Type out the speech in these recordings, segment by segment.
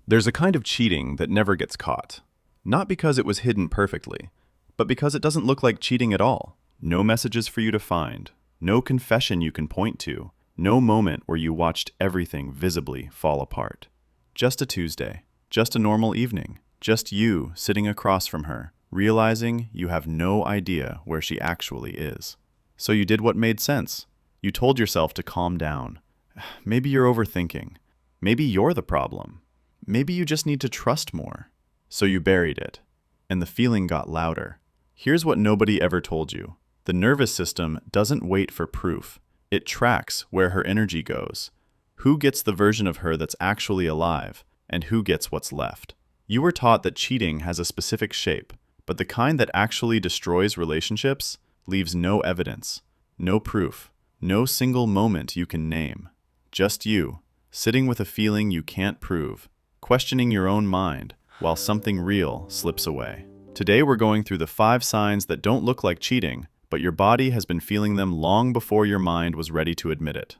There's a kind of cheating that never gets caught. Not because it was hidden perfectly, but because it doesn't look like cheating at all. No messages for you to find, no confession you can point to, no moment where you watched everything visibly fall apart. Just a Tuesday, just a normal evening, just you sitting across from her, realizing you have no idea where she actually is. So you did what made sense. You told yourself to calm down. Maybe you're overthinking. Maybe you're the problem. Maybe you just need to trust more. So you buried it, and the feeling got louder. Here's what nobody ever told you. The nervous system doesn't wait for proof. It tracks where her energy goes. Who gets the version of her that's actually alive, and who gets what's left. You were taught that cheating has a specific shape, but the kind that actually destroys relationships leaves no evidence, no proof, no single moment you can name. Just you, sitting with a feeling you can't prove, questioning your own mind while something real slips away. Today we're going through the 5 signs that don't look like cheating, but your body has been feeling them long before your mind was ready to admit it.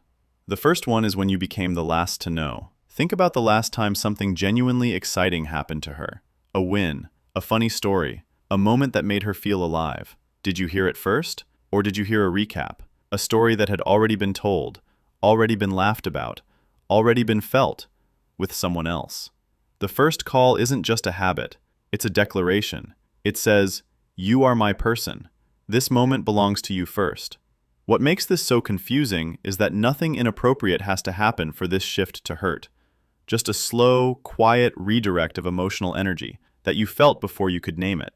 The first one is when you became the last to know. Think about the last time something genuinely exciting happened to her. A win, a funny story, a moment that made her feel alive. Did you hear it first? Or did you hear a recap? A story that had already been told, already been laughed about, already been felt with someone else. The first call isn't just a habit, it's a declaration. It says, "You are my person. This moment belongs to you first." What makes this so confusing is that nothing inappropriate has to happen for this shift to hurt. Just a slow, quiet redirect of emotional energy that you felt before you could name it.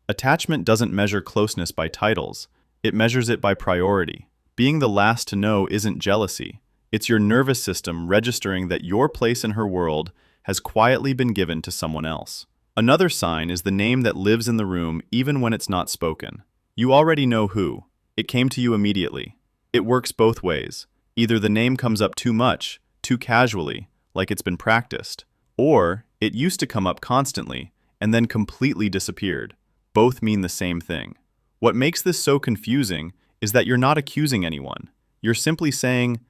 Attachment doesn't measure closeness by titles, it measures it by priority. Being the last to know isn't jealousy. It's your nervous system registering that your place in her world has quietly been given to someone else. Another sign is the name that lives in the room even when it's not spoken. You already know who. It came to you immediately. It works both ways. Either the name comes up too much, too casually, like it's been practiced, or it used to come up constantly and then completely disappeared. Both mean the same thing. What makes this so confusing is that you're not accusing anyone. You're simply saying,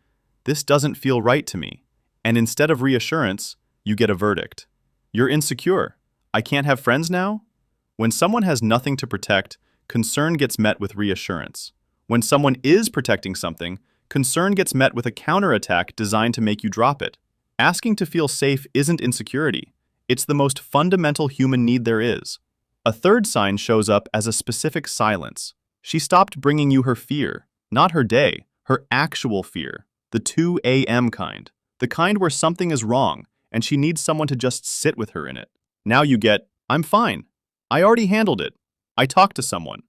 "This doesn't feel right to me." And instead of reassurance, you get a verdict. You're insecure. I can't have friends now? When someone has nothing to protect, concern gets met with reassurance. When someone is protecting something, concern gets met with a counterattack designed to make you drop it. Asking to feel safe isn't insecurity. It's the most fundamental human need there is. A third sign shows up as a specific silence. She stopped bringing you her fear, not her day, her actual fear, the 2 a.m. kind, the kind where something is wrong and she needs someone to just sit with her in it. Now you get, "I'm fine. I already handled it. I talked to someone."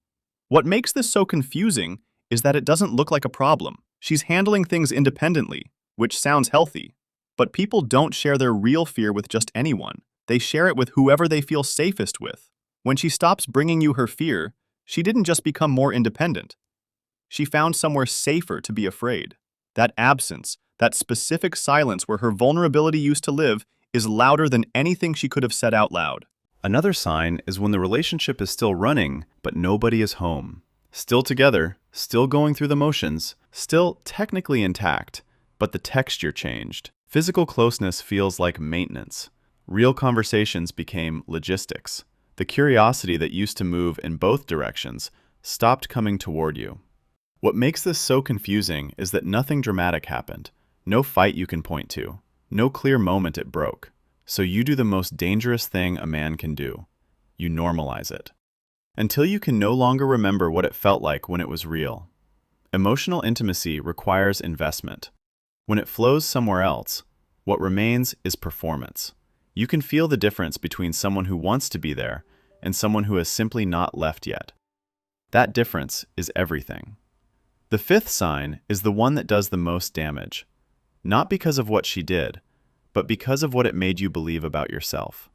What makes this so confusing is that it doesn't look like a problem. She's handling things independently, which sounds healthy. But people don't share their real fear with just anyone. They share it with whoever they feel safest with. When she stops bringing you her fear, she didn't just become more independent. She found somewhere safer to be afraid. That absence, that specific silence where her vulnerability used to live, is louder than anything she could have said out loud. Another sign is when the relationship is still running, but nobody is home. Still together, still going through the motions, still technically intact, but the texture changed. Physical closeness feels like maintenance. Real conversations became logistics. The curiosity that used to move in both directions stopped coming toward you. What makes this so confusing is that nothing dramatic happened. No fight you can point to. No clear moment it broke. So you do the most dangerous thing a man can do. You normalize it. Until you can no longer remember what it felt like when it was real. Emotional intimacy requires investment. When it flows somewhere else, what remains is performance. You can feel the difference between someone who wants to be there and someone who has simply not left yet. That difference is everything. The fifth sign is the one that does the most damage. Not because of what she did, but because of what it made you believe about yourself.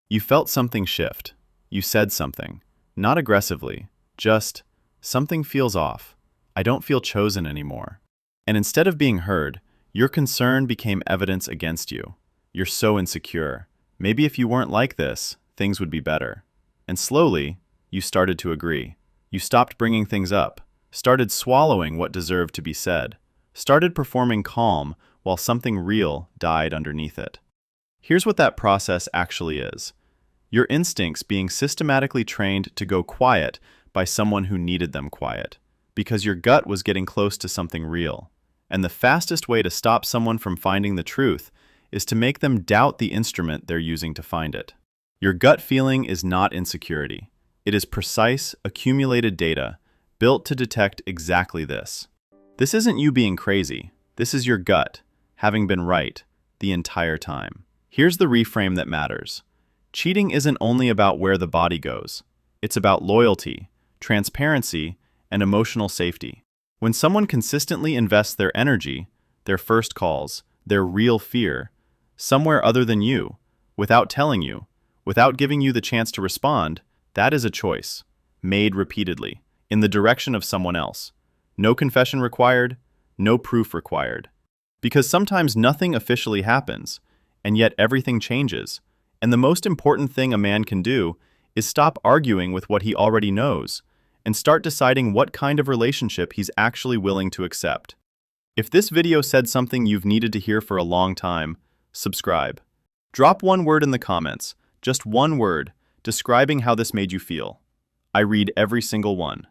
You felt something shift. You said something. Not aggressively, just, "Something feels off. I don't feel chosen anymore." And instead of being heard, your concern became evidence against you. You're so insecure. Maybe if you weren't like this, things would be better. And slowly, you started to agree. You stopped bringing things up, started swallowing what deserved to be said, started performing calm while something real died underneath it. Here's what that process actually is. Your instincts being systematically trained to go quiet by someone who needed them quiet, because your gut was getting close to something real. And the fastest way to stop someone from finding the truth is to make them doubt the instrument they're using to find it. Your gut feeling is not insecurity. It is precise, accumulated data built to detect exactly this. This isn't you being crazy. This is your gut, having been right the entire time. Here's the reframe that matters. Cheating isn't only about where the body goes. It's about loyalty, transparency, and emotional safety. When someone consistently invests their energy, their first calls, their real fear, somewhere other than you, without telling you, without giving you the chance to respond, that is a choice, made repeatedly, in the direction of someone else. No confession required, no proof required. Because sometimes nothing officially happens, and yet everything changes. And the most important thing a man can do is stop arguing with what he already knows and start deciding what kind of relationship he's actually willing to accept. If this video said something you've needed to hear for a long time, subscribe. Drop one word in the comments, just one word, describing how this made you feel. I read every single one.